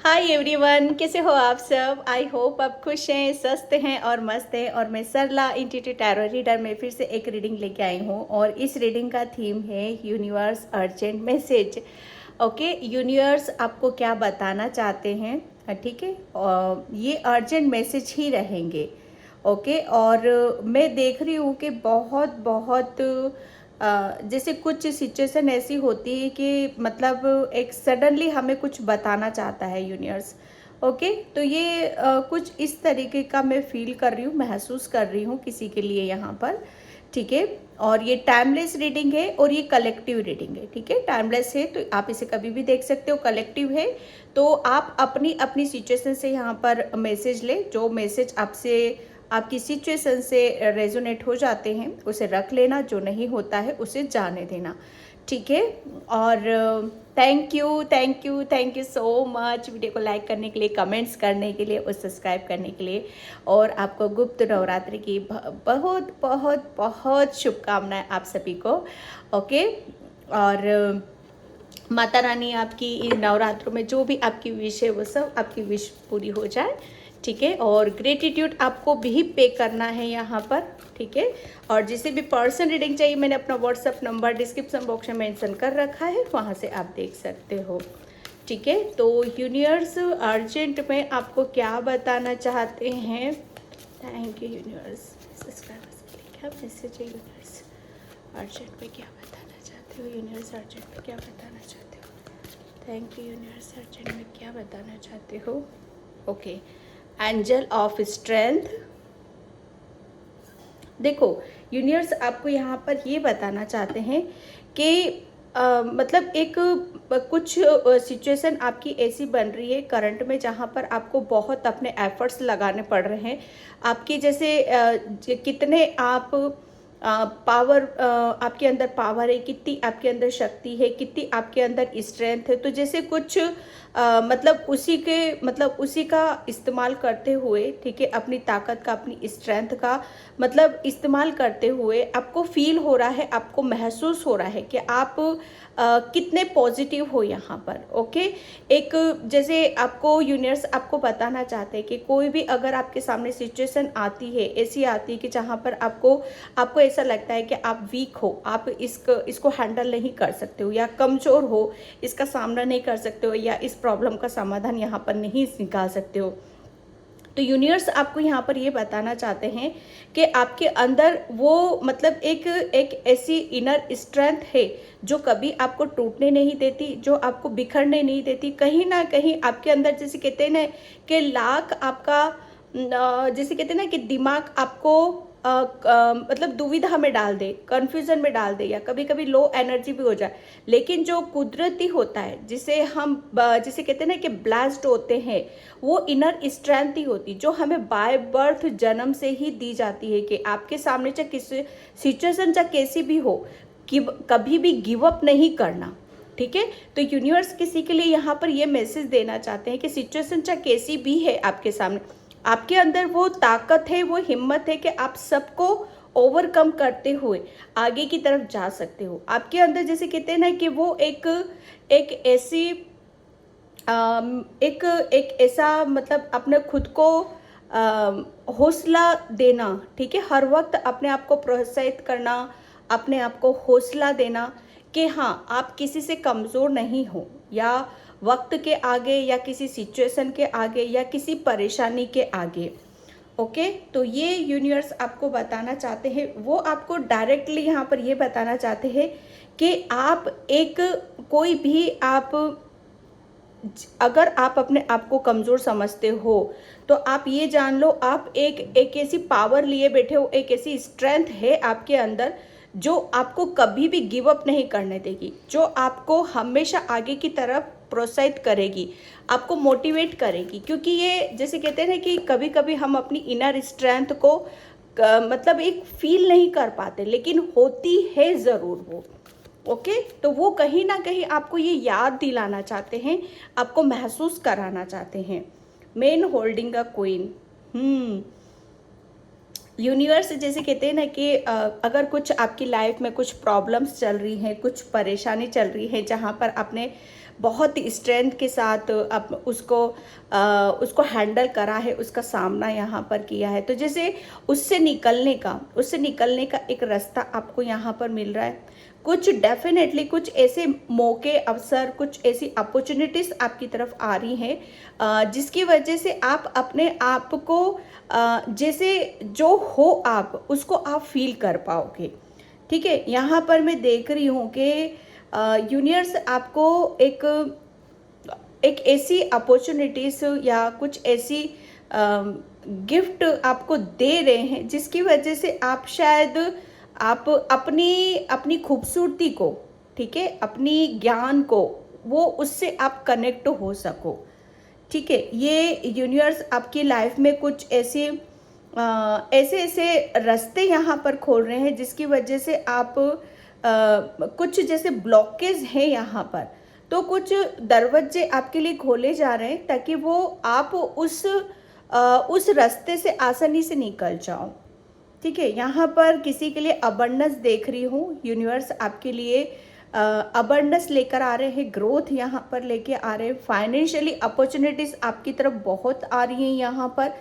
Hi everyone, कैसे हो आप सब। आई होप आप खुश हैं, स्वस्थ हैं और मस्त हैं। और मैं सरला इंट्यूटिव टैरो रीडर में फिर से एक रीडिंग लेके आई हूँ और इस रीडिंग का थीम है universe urgent message. Okay, universe आपको क्या बताना चाहते हैं, ठीक है। और ये अर्जेंट मैसेज ही रहेंगे। ओके, और मैं देख रही हूँ कि बहुत बहुत जैसे कुछ सिचुएशन ऐसी होती है कि मतलब एक सडनली हमें कुछ बताना चाहता है यूनिवर्स। ओके, तो ये कुछ इस तरीके का मैं फील कर रही हूँ, महसूस कर रही हूँ किसी के लिए यहाँ पर, ठीक है। और ये टाइमलेस रीडिंग है और ये कलेक्टिव रीडिंग है, ठीक है। टाइमलेस है तो आप इसे कभी भी देख सकते हो, कलेक्टिव है तो आप अपनी अपनी सिचुएशन से यहाँ पर मैसेज ले, जो मैसेज आपसे आपकी सिचुएशन से रेजोनेट हो जाते हैं उसे रख लेना, जो नहीं होता है उसे जाने देना, ठीक है। और thank you thank you thank you so much video को लाइक करने के लिए, कमेंट्स करने के लिए और सब्सक्राइब करने के लिए। और आपको गुप्त नवरात्रि की बहुत बहुत बहुत शुभकामनाएं आप सभी को। ओके, और माता रानी आपकी इन नवरात्रों में जो भी आपकी विश है वो सब आपकी विश पूरी हो जाए, ठीक है। और ग्रेटिट्यूड आपको भी पे करना है यहाँ पर, ठीक है। और जिसे भी पर्सन रीडिंग चाहिए मैंने अपना व्हाट्सअप नंबर डिस्क्रिप्शन बॉक्स में मेंशन कर रखा है, वहाँ से आप देख सकते हो, ठीक है। तो यूनिवर्स अर्जेंट में आपको क्या बताना चाहते हैं। Thank you universe. सब्सक्राइबर्स के लिए क्या मैसेज है यूनिवर्स, अर्जेंट में क्या बताना चाहते हो यूनिवर्स, अर्जेंट में क्या बताना चाहते हो। थैंक यू यूनिवर्स, अर्जेंट में क्या बताना चाहते हो। Okay, angel of strength. देखो, यूनिवर्स आपको यहाँ पर ये बताना चाहते हैं कि मतलब एक कुछ सिचुएशन आपकी ऐसी बन रही है करंट में जहाँ पर आपको बहुत अपने एफर्ट्स लगाने पड़ रहे हैं। आपकी जैसे कितने आप पावर, आपके अंदर पावर है, कितनी आपके अंदर शक्ति है, कितनी आपके अंदर स्ट्रेंथ है। तो जैसे कुछ मतलब उसी का इस्तेमाल करते हुए, ठीक है, अपनी ताकत का, अपनी स्ट्रेंथ का मतलब इस्तेमाल करते हुए आपको फील हो रहा है, आपको महसूस हो रहा है कि आप कितने पॉजिटिव हो यहाँ पर। ओके, एक जैसे आपको यूनिवर्स आपको बताना चाहते हैं कि कोई भी अगर आपके सामने सिचुएशन आती है, ऐसी आती है कि जहाँ पर आपको आपको ऐसा लगता है कि आप वीक हो, आप इसको हैंडल नहीं कर सकते हो, या कमज़ोर हो, इसका सामना नहीं कर सकते हो, या इस प्रॉब्लम का समाधान यहाँ पर नहीं निकाल सकते हो। तो यूनिवर्स आपको यहाँ पर ये बताना चाहते हैं कि आपके अंदर वो मतलब एक एक ऐसी इनर स्ट्रेंथ है जो कभी आपको टूटने नहीं देती, जो आपको बिखरने नहीं देती। कहीं ना कहीं आपके अंदर जैसे कहते हैं ना कि लाख आपका जैसे कहते हैं ना कि दिमाग आपको मतलब दुविधा में डाल दे, कंफ्यूजन में डाल दे, या कभी कभी लो एनर्जी भी हो जाए। लेकिन जो कुदरती होता है, जिसे हम जिसे कहते हैं ना कि ब्लास्ट होते हैं, वो इनर स्ट्रेंथ ही होती जो हमें बाय बर्थ जन्म से ही दी जाती है कि आपके सामने चाहे किस सिचुएशन चाहे कैसी भी हो, कि कभी भी गिव अप नहीं करना, ठीक है। तो यूनिवर्स किसी के लिए यहाँ पर ये मैसेज देना चाहते हैं कि सिचुएशन चाहे कैसी भी है आपके सामने, आपके अंदर वो ताकत है, वो हिम्मत है कि आप सबको ओवरकम करते हुए आगे की तरफ जा सकते हो। आपके अंदर जैसे कहते हैं ना कि वो एक ऐसी एक एक ऐसा मतलब अपने खुद को हौसला देना, ठीक है। हर वक्त अपने आप को प्रोत्साहित करना, अपने आप को हौसला देना कि हाँ, आप किसी से कमज़ोर नहीं हो, या वक्त के आगे, या किसी सिचुएशन के आगे, या किसी परेशानी के आगे। ओके, तो ये यूनिवर्स आपको बताना चाहते हैं, वो आपको डायरेक्टली यहाँ पर ये बताना चाहते हैं कि आप एक कोई भी आप अगर आप अपने आप को कमज़ोर समझते हो तो आप ये जान लो, आप एक ऐसी पावर लिए बैठे हो, एक ऐसी स्ट्रेंथ है आपके अंदर जो आपको कभी भी गिव अप नहीं करने देगी, जो आपको हमेशा आगे की तरफ प्रोत्साहित करेगी, आपको मोटिवेट करेगी। क्योंकि ये जैसे कहते हैं ना कि कभी कभी हम अपनी इनर स्ट्रेंथ को मतलब एक फील नहीं कर पाते, लेकिन होती है ज़रूर वो। ओके, तो वो कहीं ना कहीं आपको ये याद दिलाना चाहते हैं, आपको महसूस कराना चाहते हैं। Main holding a queen. Universe जैसे कहते हैं ना कि अगर कुछ आपकी लाइफ में कुछ प्रॉब्लम्स चल रही हैं, कुछ परेशानी चल रही है, जहाँ पर आपने बहुत स्ट्रेंथ के साथ आप उसको हैंडल करा है, उसका सामना यहाँ पर किया है। तो जैसे उससे निकलने का एक रास्ता आपको यहाँ पर मिल रहा है। कुछ डेफिनेटली कुछ ऐसे मौके, अवसर, कुछ ऐसी अपॉर्चुनिटीज़ आपकी तरफ आ रही हैं जिसकी वजह से आप अपने आप को जैसे जो हो आप उसको आप फील कर पाओगे। ठीक है, यहाँ पर मैं देख रही हूँ कि यूनिवर्स आपको एक ऐसी अपॉर्चुनिटीज़ या कुछ ऐसी गिफ्ट आपको दे रहे हैं जिसकी वजह से आप शायद आप अपनी खूबसूरती को, ठीक है, अपनी ज्ञान को, वो उससे आप कनेक्ट हो सको। ठीक है, ये यूनिवर्स आपकी लाइफ में कुछ ऐसे रास्ते यहाँ पर खोल रहे हैं जिसकी वजह से आप कुछ जैसे ब्लॉकेज है यहाँ पर, तो कुछ दरवाजे आपके लिए खोले जा रहे हैं ताकि वो आप उस रास्ते से आसानी से निकल जाओ। ठीक है, यहाँ पर किसी के लिए अबंडेंस देख रही हूँ, यूनिवर्स आपके लिए अबंडेंस लेकर आ रहे हैं, ग्रोथ यहाँ पर लेके आ रहे हैं, फाइनेंशियली अपॉर्चुनिटीज़ आपकी तरफ बहुत आ रही हैं यहाँ पर।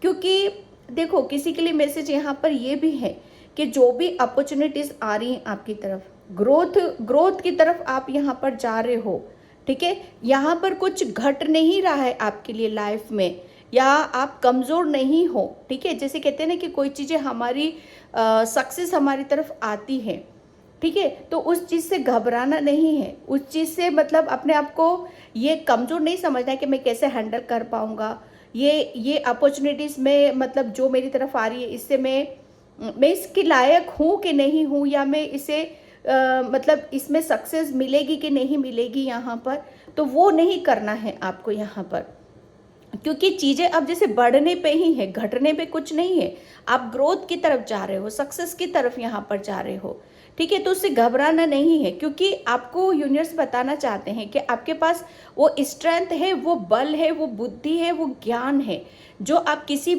क्योंकि देखो, किसी के लिए मैसेज यहाँ पर ये भी है कि जो भी अपॉर्चुनिटीज़ आ रही हैं आपकी तरफ, ग्रोथ की तरफ आप यहाँ पर जा रहे हो। ठीक है, यहाँ पर कुछ घट नहीं रहा है आपके लिए लाइफ में, या आप कमज़ोर नहीं हो। ठीक है, जैसे कहते हैं ना कि कोई चीज़ें हमारी सक्सेस हमारी तरफ आती है, ठीक है, तो उस चीज़ से घबराना नहीं है, उस चीज़ से मतलब अपने आप को ये कमज़ोर नहीं समझना है कि मैं कैसे हैंडल कर पाऊँगा, ये अपॉर्चुनिटीज़ में मतलब जो मेरी तरफ आ रही है इससे मैं इसके लायक हूँ कि नहीं हूँ, या मैं इसे मतलब इसमें सक्सेस मिलेगी कि नहीं मिलेगी यहाँ पर, तो वो नहीं करना है आपको यहाँ पर। क्योंकि चीज़ें अब जैसे बढ़ने पे ही है, घटने पे कुछ नहीं है। आप ग्रोथ की तरफ जा रहे हो, सक्सेस की तरफ यहाँ पर जा रहे हो। ठीक है, तो उससे घबराना नहीं है, क्योंकि आपको यूनिवर्स बताना चाहते हैं कि आपके पास वो स्ट्रेंथ है, वो बल है, वो बुद्धि है, वो ज्ञान है, जो आप किसी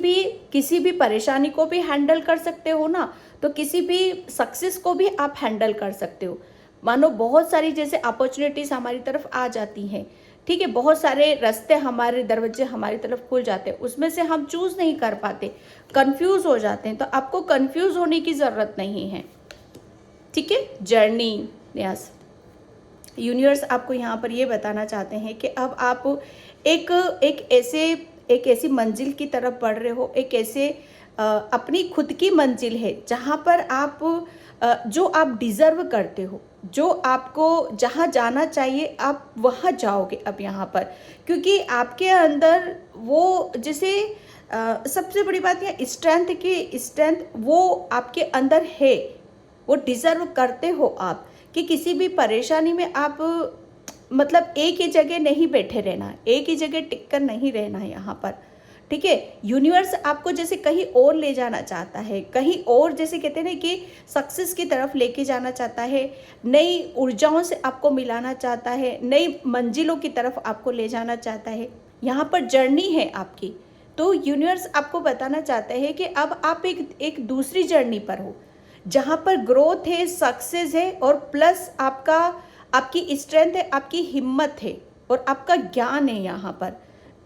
भी परेशानी को भी हैंडल कर सकते हो ना, तो किसी भी सक्सेस को भी आप हैंडल कर सकते हो। मानो बहुत सारी जैसे अपॉर्चुनिटीज़ हमारी तरफ आ जाती हैं, ठीक है, बहुत सारे रास्ते, हमारे दरवाजे हमारी तरफ खुल जाते हैं, उसमें से हम चूज़ नहीं कर पाते, कंफ्यूज हो जाते हैं। तो आपको कंफ्यूज होने की ज़रूरत नहीं है। ठीक है, जर्नी, यस, यूनिवर्स आपको यहाँ पर ये बताना चाहते हैं कि अब आप एक ऐसी मंजिल की तरफ बढ़ रहे हो, एक ऐसे अपनी खुद की मंजिल है जहाँ पर आप जो आप डिज़र्व करते हो, जो आपको जहाँ जाना चाहिए आप वहाँ जाओगे अब यहाँ पर। क्योंकि आपके अंदर वो जैसे सबसे बड़ी बात यह स्ट्रेंथ वो आपके अंदर है, वो डिज़र्व करते हो आप, कि किसी भी परेशानी में आप मतलब एक ही जगह नहीं बैठे रहना, एक ही जगह टिक कर नहीं रहना है यहाँ पर। ठीक है, यूनिवर्स आपको जैसे कहीं और ले जाना चाहता है, कहीं और जैसे कहते हैं ना कि सक्सेस की तरफ लेके जाना चाहता है, नई ऊर्जाओं से आपको मिलाना चाहता है, नई मंजिलों की तरफ आपको ले जाना चाहता है। यहाँ पर जर्नी है आपकी, तो यूनिवर्स आपको बताना चाहता है कि अब आप एक दूसरी जर्नी पर हो, जहाँ पर ग्रोथ है, सक्सेस है, और प्लस आपकी स्ट्रेंथ है, आपकी हिम्मत है, और आपका ज्ञान है यहाँ पर।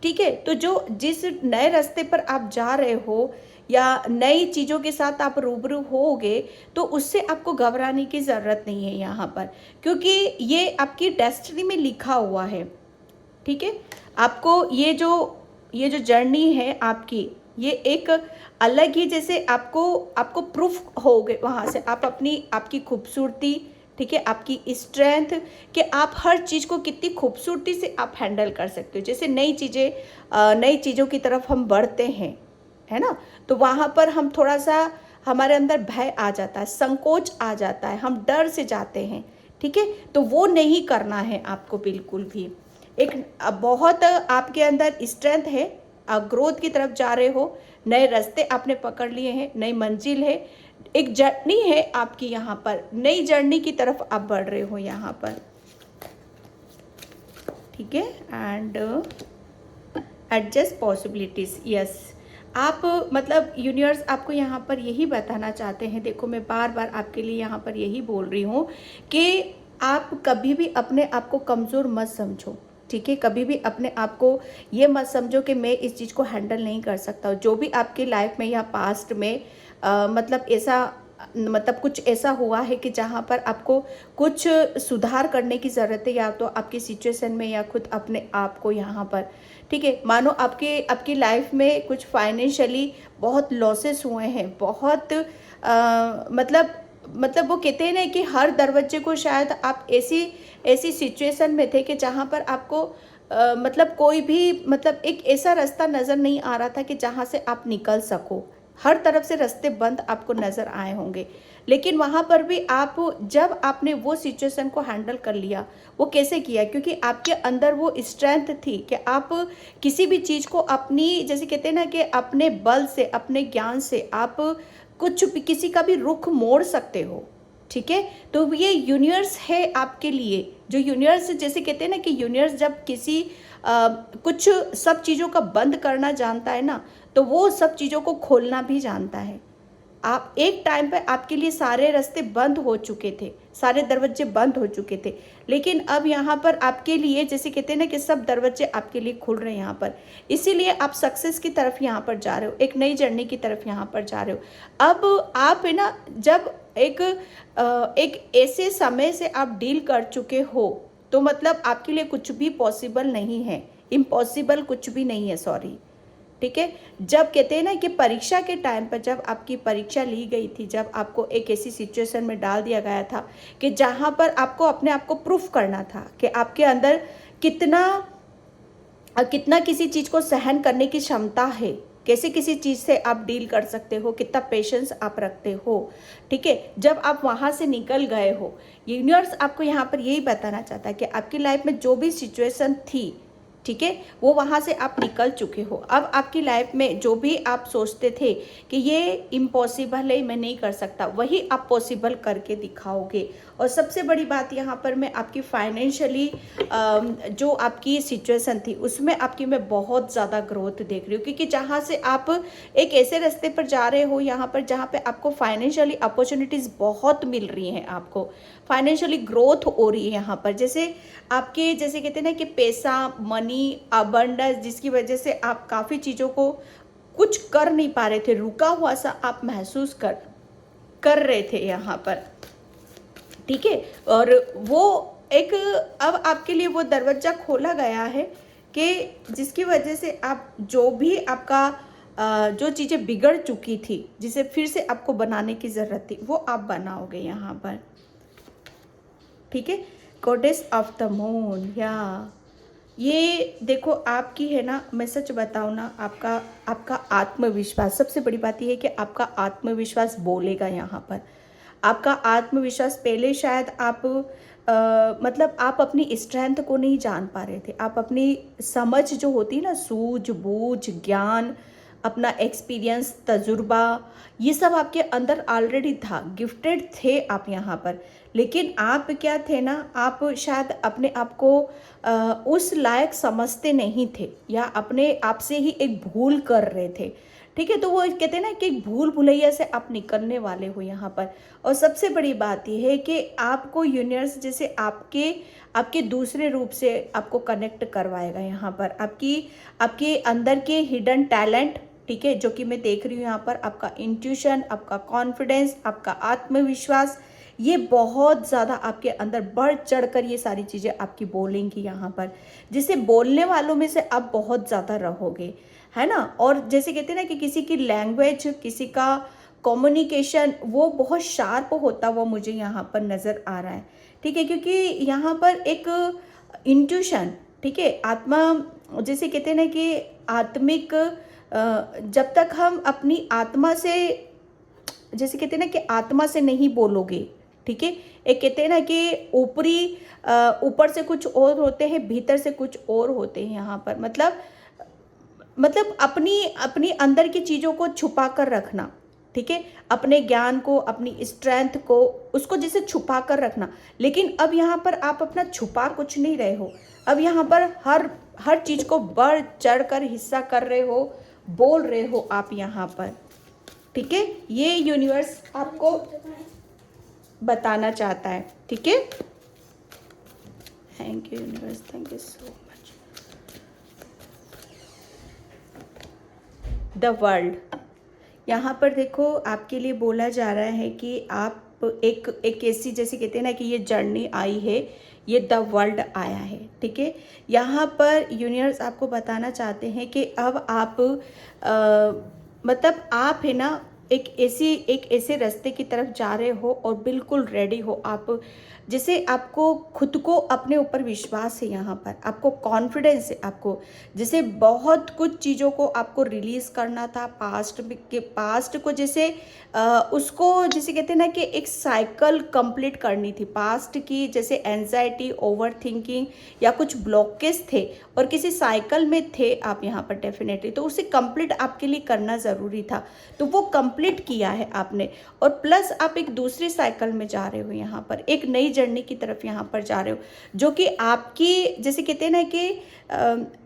ठीक है, तो जिस नए रास्ते पर आप जा रहे हो या नई चीज़ों के साथ आप रूबरू होगे, तो उससे आपको घबराने की ज़रूरत नहीं है यहाँ पर, क्योंकि ये आपकी डेस्टिनी में लिखा हुआ है। ठीक है, आपको ये जो जर्नी है आपकी, ये एक अलग ही जैसे आपको प्रूफ हो गए वहाँ से, आप आपकी खूबसूरती, ठीक है, आपकी स्ट्रेंथ, कि आप हर चीज़ को कितनी खूबसूरती से आप हैंडल कर सकते हो। जैसे नई चीज़ों की तरफ हम बढ़ते हैं, है ना, तो वहाँ पर हम थोड़ा सा हमारे अंदर भय आ जाता है, संकोच आ जाता है, हम डर से जाते हैं। ठीक है, तो वो नहीं करना है आपको बिल्कुल भी। एक बहुत आपके अंदर स्ट्रेंथ है, आप ग्रोथ की तरफ जा रहे हो, नए रास्ते आपने पकड़ लिए हैं, नई मंजिल है, एक जर्नी है आपकी यहाँ पर, नई जर्नी की तरफ आप बढ़ रहे हो यहाँ पर। ठीक है, एंड एडजस्ट पॉसिबिलिटीज़, यस, आप मतलब यूनिवर्स आपको यहाँ पर यही बताना चाहते हैं। देखो, मैं बार बार आपके लिए यहाँ पर यही बोल रही हूँ कि आप कभी भी अपने आप को कमज़ोर मत समझो, ठीक है? कभी भी अपने आप को ये मत समझो कि मैं इस चीज़ को हैंडल नहीं कर सकता हूँ। जो भी आपकी लाइफ में या पास्ट में मतलब ऐसा मतलब कुछ ऐसा हुआ है कि जहाँ पर आपको कुछ सुधार करने की ज़रूरत है, या तो आपकी सिचुएशन में या खुद अपने आप को यहाँ पर, ठीक है? मानो आपके आपकी लाइफ में कुछ फाइनेंशियली बहुत लॉसेस हुए हैं, बहुत मतलब वो कहते हैं ना कि हर दरवाजे को शायद आप ऐसी ऐसी सिचुएशन में थे कि जहाँ पर आपको मतलब कोई भी मतलब एक ऐसा रास्ता नज़र नहीं आ रहा था कि जहाँ से आप निकल सको। हर तरफ से रास्ते बंद आपको नज़र आए होंगे, लेकिन वहाँ पर भी आप जब आपने वो सिचुएशन को हैंडल कर लिया, वो कैसे किया? क्योंकि आपके अंदर वो स्ट्रेंथ थी कि आप किसी भी चीज़ को अपनी, जैसे कहते हैं ना कि अपने बल से, अपने ज्ञान से आप कुछ भी किसी का भी रुख मोड़ सकते हो, ठीक है? तो ये यूनिवर्स है आपके लिए, जो यूनिवर्स जैसे कहते हैं ना कि यूनिवर्स जब किसी कुछ सब चीज़ों का बंद करना जानता है ना, तो वो सब चीज़ों को खोलना भी जानता है। आप एक टाइम पे आपके लिए सारे रास्ते बंद हो चुके थे, सारे दरवाजे बंद हो चुके थे, लेकिन अब यहाँ पर आपके लिए जैसे कहते हैं ना कि सब दरवाजे आपके लिए खुल रहे हैं यहाँ पर। इसीलिए आप सक्सेस की तरफ यहाँ पर जा रहे हो, एक नई जर्नी की तरफ यहाँ पर जा रहे हो। अब आप है ना, जब एक ऐसे समय से आप डील कर चुके हो, तो मतलब आपके लिए कुछ भी पॉसिबल नहीं है, इम्पॉसिबल कुछ भी नहीं है, सॉरी, ठीक है? जब कहते हैं ना कि परीक्षा के टाइम पर जब आपकी परीक्षा ली गई थी, जब आपको एक ऐसी सिचुएशन में डाल दिया गया था कि जहाँ पर आपको अपने आप को प्रूफ करना था कि आपके अंदर कितना कितना किसी चीज़ को सहन करने की क्षमता है, कैसे किसी चीज़ से आप डील कर सकते हो, कितना पेशेंस आप रखते हो, ठीक है? जब आप वहाँ से निकल गए हो, यूनिवर्स आपको यहाँ पर यही बताना चाहता है कि आपकी लाइफ में जो भी सिचुएशन थी, ठीक है, वो वहाँ से आप निकल चुके हो। अब आपकी लाइफ में जो भी आप सोचते थे कि ये इम्पॉसिबल है, मैं नहीं कर सकता, वही आप पॉसिबल करके दिखाओगे। और सबसे बड़ी बात यहाँ पर मैं आपकी फाइनेंशियली जो आपकी सिचुएशन थी उसमें आपकी मैं बहुत ज़्यादा ग्रोथ देख रही हूँ, क्योंकि जहाँ से आप एक ऐसे रास्ते पर जा रहे हो यहाँ पर जहाँ पे आपको फाइनेंशियली अपॉर्चुनिटीज़ बहुत मिल रही हैं, आपको फाइनेंशियली ग्रोथ हो रही है यहाँ पर। जैसे आपके जैसे कहते हैं ना कि पैसा, मनी, अबंडेंस, जिसकी वजह से आप काफ़ी चीज़ों को कुछ कर नहीं पा रहे थे, रुका हुआ सा आप महसूस कर रहे थे यहाँ पर, ठीक है? और वो एक अब आपके लिए वो दरवाज़ा खोला गया है कि जिसकी वजह से आप जो भी आपका जो चीज़ें बिगड़ चुकी थी, जिसे फिर से आपको बनाने की ज़रूरत थी, वो आप बनाओगे यहाँ पर, ठीक है? गॉडेस ऑफ द मून, या ये देखो आपकी है ना, मैं सच बताऊँ ना, आपका आपका आत्मविश्वास, सबसे बड़ी बात ये है कि आपका आत्मविश्वास बोलेगा यहाँ पर। आपका आत्मविश्वास पहले शायद आप मतलब आप अपनी स्ट्रेंथ को नहीं जान पा रहे थे, आप अपनी समझ जो होती है ना, सूझबूझ, ज्ञान, अपना एक्सपीरियंस, तजुर्बा, ये सब आपके अंदर ऑलरेडी था, गिफ्टेड थे आप यहाँ पर। लेकिन आप क्या थे ना, आप शायद अपने आप को उस लायक समझते नहीं थे, या अपने आप से ही एक भूल कर रहे थे, ठीक है? तो वो कहते हैं ना कि एक भूल भुलैया से आप निकलने वाले हो यहाँ पर। और सबसे बड़ी बात यह है कि आपको यूनिवर्स जैसे आपके आपके दूसरे रूप से आपको कनेक्ट करवाएगा यहाँ पर, आपकी आपके अंदर के हिडन टैलेंट, ठीक है, जो कि मैं देख रही हूँ यहाँ पर, आपका इंट्यूशन, आपका कॉन्फिडेंस, आपका आत्मविश्वास, ये बहुत ज़्यादा आपके अंदर बढ़ चढ़ कर ये सारी चीज़ें आपकी बोलेंगी यहाँ पर, जिसे बोलने वालों में से आप बहुत ज़्यादा रहोगे, है ना? और जैसे कहते हैं ना कि किसी की लैंग्वेज, किसी का कम्युनिकेशन वो बहुत शार्प होता हुआ मुझे यहाँ पर नज़र आ रहा है, ठीक है? क्योंकि यहाँ पर एक इंट्यूशन, ठीक है, आत्मा, जैसे कहते हैं ना कि आत्मिक जब तक हम अपनी आत्मा से, जैसे कहते हैं ना कि आत्मा से नहीं बोलोगे, ठीक है, एक कहते हैं ना कि ऊपरी ऊपर से कुछ और होते हैं, भीतर से कुछ और होते हैं यहाँ पर, मतलब अपनी अपनी अंदर की चीज़ों को छुपा कर रखना, ठीक है, अपने ज्ञान को, अपनी स्ट्रेंथ को, उसको जैसे छुपा कर रखना। लेकिन अब यहाँ पर आप अपना छुपा कुछ नहीं रहे हो, अब यहाँ पर हर चीज़ को बढ़ चढ़ कर हिस्सा कर रहे हो, बोल रहे हो आप यहाँ पर, ठीक है? ये यूनिवर्स आपको बताना चाहता है, ठीक है? Thank you universe, thank you so much. The world, यहाँ पर देखो आपके लिए बोला जा रहा है कि आप एक ऐसी, जैसे कहते हैं ना कि ये जर्नी आई है, ये द वर्ल्ड आया है, ठीक है। यहाँ पर यूनिवर्स आपको बताना चाहते हैं कि अब आप मतलब आप है ना एक ऐसे रास्ते की तरफ जा रहे हो और बिल्कुल रेडी हो आप, जैसे आपको खुद को अपने ऊपर विश्वास है, यहाँ पर आपको कॉन्फिडेंस है, आपको जैसे बहुत कुछ चीज़ों को आपको रिलीज़ करना था पास्ट को, जैसे उसको जैसे कहते हैं ना कि एक साइकिल कंप्लीट करनी थी पास्ट की, जैसे एंजाइटी, ओवर थिंकिंग या कुछ ब्लॉकेज थे और किसी साइकिल में थे आप यहाँ पर डेफिनेटली, तो उसे कंप्लीट आपके लिए करना ज़रूरी था, तो वो कंप्लीट किया है आपने। और प्लस आप एक दूसरी साइकिल में जा रहे हो, यहाँ पर एक नई जर्नी की तरफ यहाँ पर जा रहे हो, जो कि आपकी जैसे कहते हैं ना कि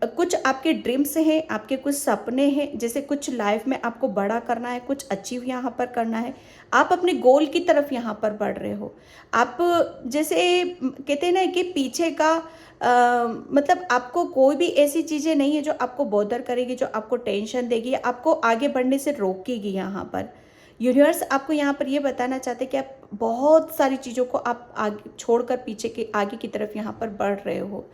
कुछ आपके ड्रीम्स हैं, आपके कुछ सपने हैं, जैसे कुछ लाइफ में आपको बड़ा करना है, कुछ अचीव यहाँ पर करना है, आप अपने गोल की तरफ यहाँ पर बढ़ रहे हो। आप जैसे कहते हैं ना कि पीछे का मतलब आपको कोई भी ऐसी चीज़ें नहीं है जो आपको बॉदर करेगी, जो आपको टेंशन देगी, आपको आगे बढ़ने से रोकेगी। यहाँ पर यूनिवर्स आपको यहाँ पर ये बताना चाहते हैं कि आप बहुत सारी चीज़ों को आप आगे छोड़कर पीछे के आगे की तरफ यहाँ पर बढ़ रहे हो,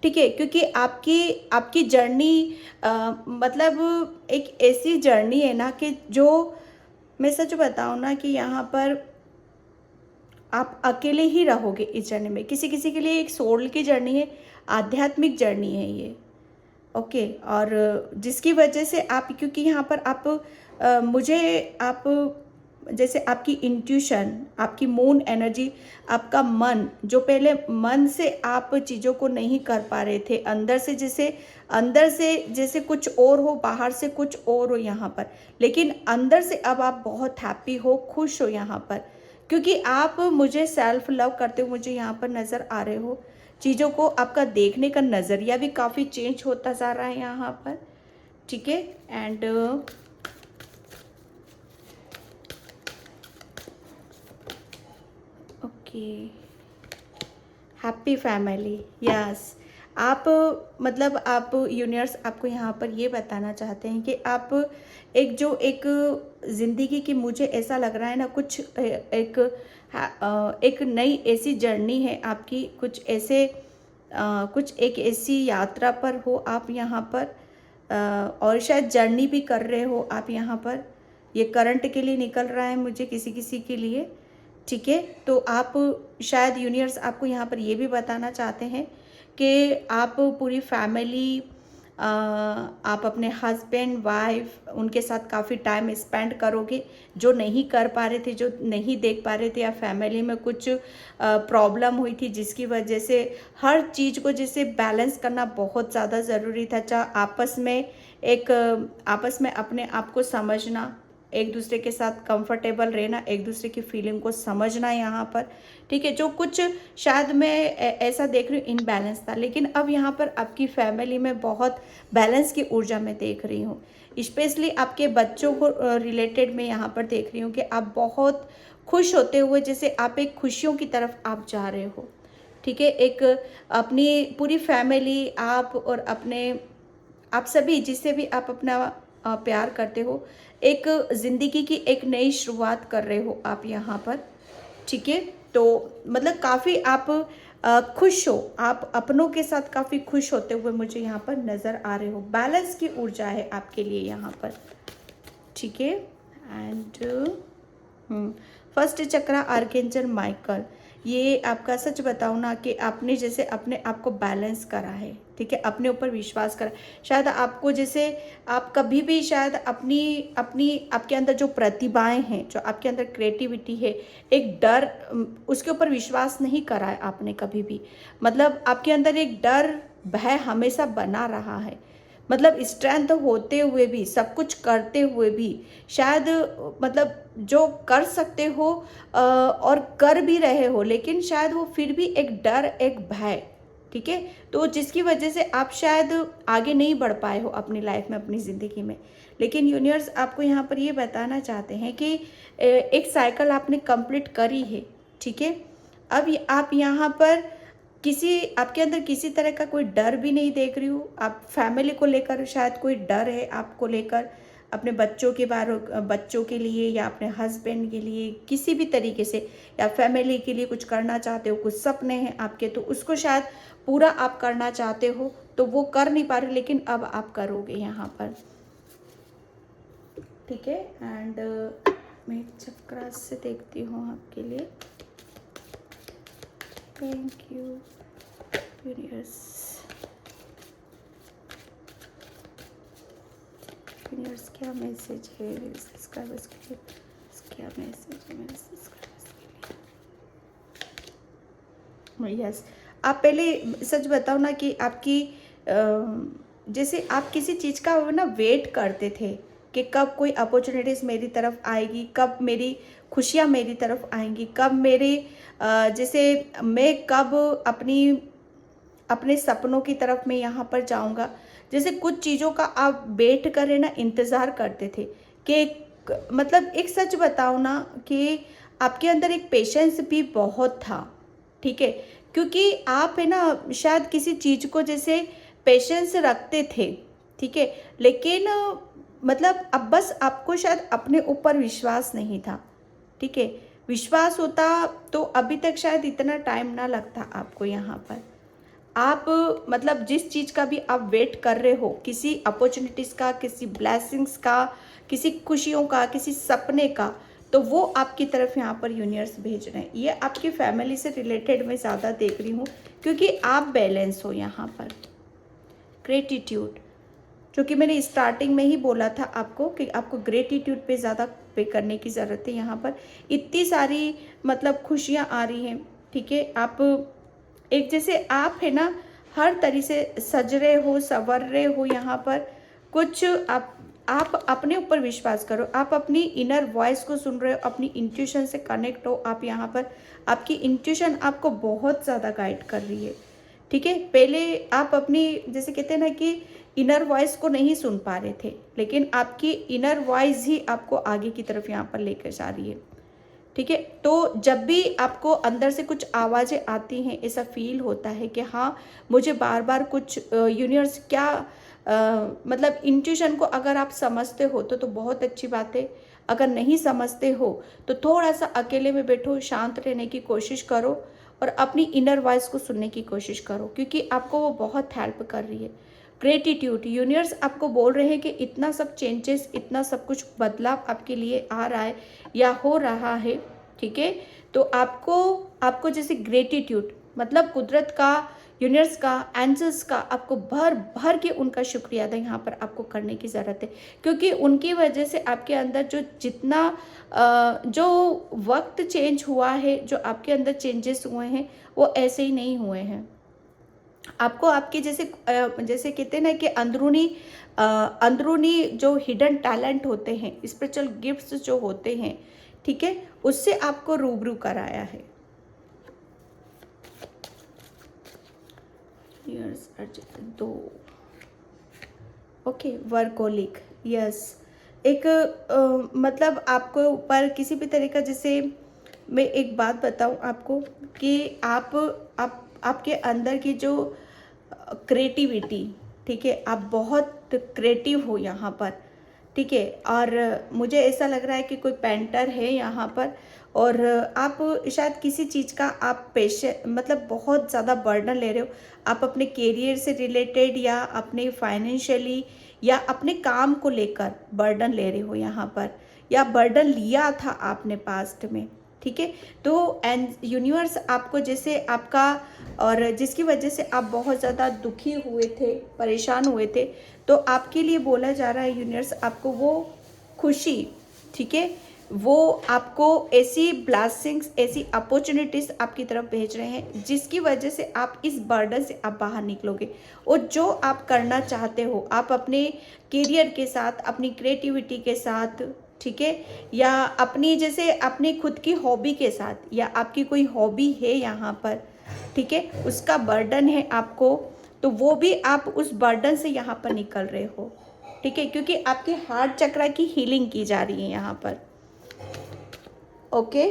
ठीक है, क्योंकि आपकी जर्नी मतलब एक ऐसी जर्नी है ना कि जो मैं सच बताऊँ ना कि यहाँ पर आप अकेले ही रहोगे इस जर्नी में। किसी किसी के लिए एक सोल की जर्नी है, आध्यात्मिक जर्नी है ये, ओके। और जिसकी वजह से आप, क्योंकि यहाँ पर आप आप जैसे आपकी इंट्यूशन, आपकी मून एनर्जी, आपका मन, जो पहले मन से आप चीज़ों को नहीं कर पा रहे थे, अंदर से जैसे कुछ और हो, बाहर से कुछ और हो यहाँ पर, लेकिन अंदर से अब आप बहुत हैप्पी हो, खुश हो यहाँ पर, क्योंकि आप मुझे सेल्फ लव करते हो मुझे यहाँ पर नज़र आ रहे हो। चीज़ों को आपका देखने का नज़रिया भी काफ़ी चेंज होता जा रहा है यहाँ पर, ठीक है। And okay, happy family, yes. आप मतलब आप यूनिवर्स आपको यहाँ पर ये बताना चाहते हैं कि आप एक ज़िंदगी की, मुझे ऐसा लग रहा है ना, कुछ एक नई ऐसी जर्नी है आपकी, कुछ एक ऐसी यात्रा पर हो आप यहाँ पर, और शायद जर्नी भी कर रहे हो आप यहाँ पर। ये करंट के लिए निकल रहा है मुझे, किसी किसी के लिए, ठीक है। तो आप शायद यूनिवर्स आपको यहाँ पर ये भी बताना चाहते हैं कि आप पूरी फैमिली, आप अपने हस्बैंड वाइफ उनके साथ काफ़ी टाइम स्पेंड करोगे, जो नहीं कर पा रहे थे, जो नहीं देख पा रहे थे, या फैमिली में कुछ प्रॉब्लम हुई थी जिसकी वजह से हर चीज़ को जैसे बैलेंस करना बहुत ज़्यादा ज़रूरी था। चाहे आपस में अपने आप को समझना, एक दूसरे के साथ कंफर्टेबल रहना, एक दूसरे की फीलिंग को समझना यहाँ पर, ठीक है। जो कुछ शायद मैं ऐसा देख रही हूँ इनबैलेंस था, लेकिन अब यहाँ पर आपकी फैमिली में बहुत बैलेंस की ऊर्जा मैं देख रही हूँ। स्पेशली आपके बच्चों को रिलेटेड मैं यहाँ पर देख रही हूँ कि आप बहुत खुश होते हुए, जैसे आप एक खुशियों की तरफ आप जा रहे हो, ठीक है। एक अपनी पूरी फैमिली, आप और आप सभी जिससे भी आप अपना प्यार करते हो, एक ज़िंदगी की एक नई शुरुआत कर रहे हो आप यहाँ पर, ठीक है। तो मतलब काफ़ी आप खुश हो, आप अपनों के साथ काफ़ी खुश होते हुए मुझे यहाँ पर नज़र आ रहे हो। बैलेंस की ऊर्जा है आपके लिए यहाँ पर, ठीक है। And first chakra archangel Michael, ये आपका सच बताऊँ ना कि आपने जैसे अपने आप को बैलेंस करा है, ठीक है, अपने ऊपर विश्वास करा। शायद आपको जैसे आप कभी भी शायद अपनी आपके अंदर जो प्रतिभाएं हैं, जो आपके अंदर क्रिएटिविटी है, एक डर, उसके ऊपर विश्वास नहीं करा है आपने कभी भी। मतलब आपके अंदर एक डर, भय हमेशा बना रहा है। मतलब स्ट्रेंथ होते हुए भी, सब कुछ करते हुए भी, शायद मतलब जो कर सकते हो और कर भी रहे हो, लेकिन शायद वो फिर भी एक डर, एक भय, ठीक है। तो जिसकी वजह से आप शायद आगे नहीं बढ़ पाए हो अपनी लाइफ में, अपनी ज़िंदगी में। लेकिन यूनिवर्स आपको यहाँ पर ये बताना चाहते हैं कि एक साइकिल आपने कंप्लीट करी है, ठीक है। अब आप यहाँ पर किसी आपके अंदर किसी तरह का कोई डर भी नहीं देख रही हूँ। आप फैमिली को लेकर शायद कोई डर है आपको लेकर, अपने बच्चों के बारे, बच्चों के लिए या अपने हस्बैंड के लिए, किसी भी तरीके से, या फैमिली के लिए कुछ करना चाहते हो, कुछ सपने हैं आपके, तो उसको शायद पूरा आप करना चाहते हो, तो वो कर नहीं पा रहे, लेकिन अब आप करोगे यहाँ पर, ठीक है। एंड मैं चक्रा से देखती हूँ आपके लिए। Thank you universe. यूनिवर्स क्या मैसेज है मेरे सब्सक्राइबर्स के लिए, क्या मैसेज है मेरे सब्सक्राइबर्स के लिए। यस, आप पहले सच बताओ ना कि आपकी जैसे आप किसी चीज़ का ना वेट करते थे कि कब कोई अपॉर्चुनिटीज़ मेरी तरफ आएगी, कब मेरी खुशियाँ मेरी तरफ आएंगी, कब मेरे जैसे मैं कब अपने सपनों की तरफ मैं यहाँ पर जाऊँगा। जैसे कुछ चीज़ों का आप वेट कर ना इंतज़ार करते थे कि मतलब एक सच बताओ ना कि आपके अंदर एक पेशेंस भी बहुत था, ठीक है, क्योंकि आप है ना शायद किसी चीज़ को जैसे पेशेंस रखते थे, ठीक है, लेकिन मतलब अब बस आपको शायद अपने ऊपर विश्वास नहीं था, ठीक है। विश्वास होता तो अभी तक शायद इतना टाइम ना लगता आपको यहाँ पर। आप मतलब जिस चीज़ का भी आप वेट कर रहे हो, किसी अपॉर्चुनिटीज़ का, किसी ब्लेसिंग्स का, किसी खुशियों का, किसी सपने का, तो वो आपकी तरफ यहाँ पर यूनिवर्स भेज रहे हैं। ये आपकी फैमिली से रिलेटेड मैं ज़्यादा देख रही हूँ, क्योंकि आप बैलेंस हो यहाँ पर। ग्रेटिट्यूड, जो कि मैंने स्टार्टिंग में ही बोला था आपको कि आपको ग्रेटिट्यूड पे ज़्यादा पे करने की ज़रूरत है। यहाँ पर इतनी सारी मतलब खुशियाँ आ रही हैं, ठीक है। आप एक जैसे आप है ना हर तरीके से सज रहे हो, संवर रहे हो यहाँ पर। कुछ आप अपने ऊपर विश्वास करो, आप अपनी इनर वॉइस को सुन रहे हो, अपनी इंट्यूशन से कनेक्ट हो आप यहाँ पर। आपकी इंट्यूशन आपको बहुत ज़्यादा गाइड कर रही है, ठीक है। पहले आप अपनी जैसे कहते हैं ना कि इनर वॉइस को नहीं सुन पा रहे थे, लेकिन आपकी इनर वॉइस ही आपको आगे की तरफ यहाँ पर लेकर जा रही है, ठीक है। तो जब भी आपको अंदर से कुछ आवाज़ें आती हैं, ऐसा फील होता है कि हाँ मुझे बार बार कुछ यूनिवर्स क्या मतलब इंट्यूशन को अगर आप समझते हो तो बहुत अच्छी बात है। अगर नहीं समझते हो तो थोड़ा सा अकेले में बैठो, शांत रहने की कोशिश करो और अपनी इनर वॉइस को सुनने की कोशिश करो, क्योंकि आपको वो बहुत हेल्प कर रही है। ग्रेटिट्यूड, यूनिवर्स आपको बोल रहे हैं कि इतना सब चेंजेस, इतना सब कुछ बदलाव आपके लिए आ रहा है या हो रहा है, ठीक है। तो आपको जैसे ग्रेटिट्यूड मतलब कुदरत का, यूनिवर्स का, एंजल्स का आपको भर भर के उनका शुक्रिया अदा यहाँ पर आपको करने की ज़रूरत है, क्योंकि उनकी वजह से आपके अंदर जो वक्त चेंज हुआ है, जो आपके अंदर चेंजेस हुए हैं, वो ऐसे ही नहीं हुए हैं। आपको आपके जैसे कहते हैं ना कि अंदरूनी जो हिडन टैलेंट होते हैं, स्पिरिचुअल गिफ्ट्स जो होते हैं, ठीक है, उससे आपको रूबरू कराया है। दो ओके, वर्कोलिक, यस। एक मतलब आपको ऊपर किसी भी तरह का, जैसे मैं एक बात बताऊं आपको कि आपके अंदर की जो क्रिएटिविटी, ठीक है, आप बहुत क्रिएटिव हो यहाँ पर, ठीक है। और मुझे ऐसा लग रहा है कि कोई पेंटर है यहाँ पर, और आप शायद किसी चीज़ का आप मतलब बहुत ज़्यादा बर्डन ले रहे हो। आप अपने कैरियर से रिलेटेड या अपने फाइनेंशियली या अपने काम को लेकर बर्डन ले रहे हो यहाँ पर, या बर्डन लिया था आपने पास्ट में, ठीक है। तो एंड यूनिवर्स आपको जैसे आपका, और जिसकी वजह से आप बहुत ज़्यादा दुखी हुए थे, परेशान हुए थे, तो आपके लिए बोला जा रहा है यूनिवर्स आपको वो खुशी, ठीक है, वो आपको ऐसी ब्लेसिंग्स, ऐसी अपॉर्चुनिटीज़ आपकी तरफ भेज रहे हैं जिसकी वजह से आप इस बर्डन से आप बाहर निकलोगे। और जो आप करना चाहते हो, आप अपने करियर के साथ, अपनी क्रिएटिविटी के साथ, ठीक है, या अपनी जैसे अपनी खुद की हॉबी के साथ, या आपकी कोई हॉबी है यहाँ पर, ठीक है, उसका बर्डन है आपको, तो वो भी आप उस बर्डन से यहाँ पर निकल रहे हो, ठीक है, क्योंकि आपके हार्ट चक्र की हीलिंग की जा रही है यहाँ पर, ओके।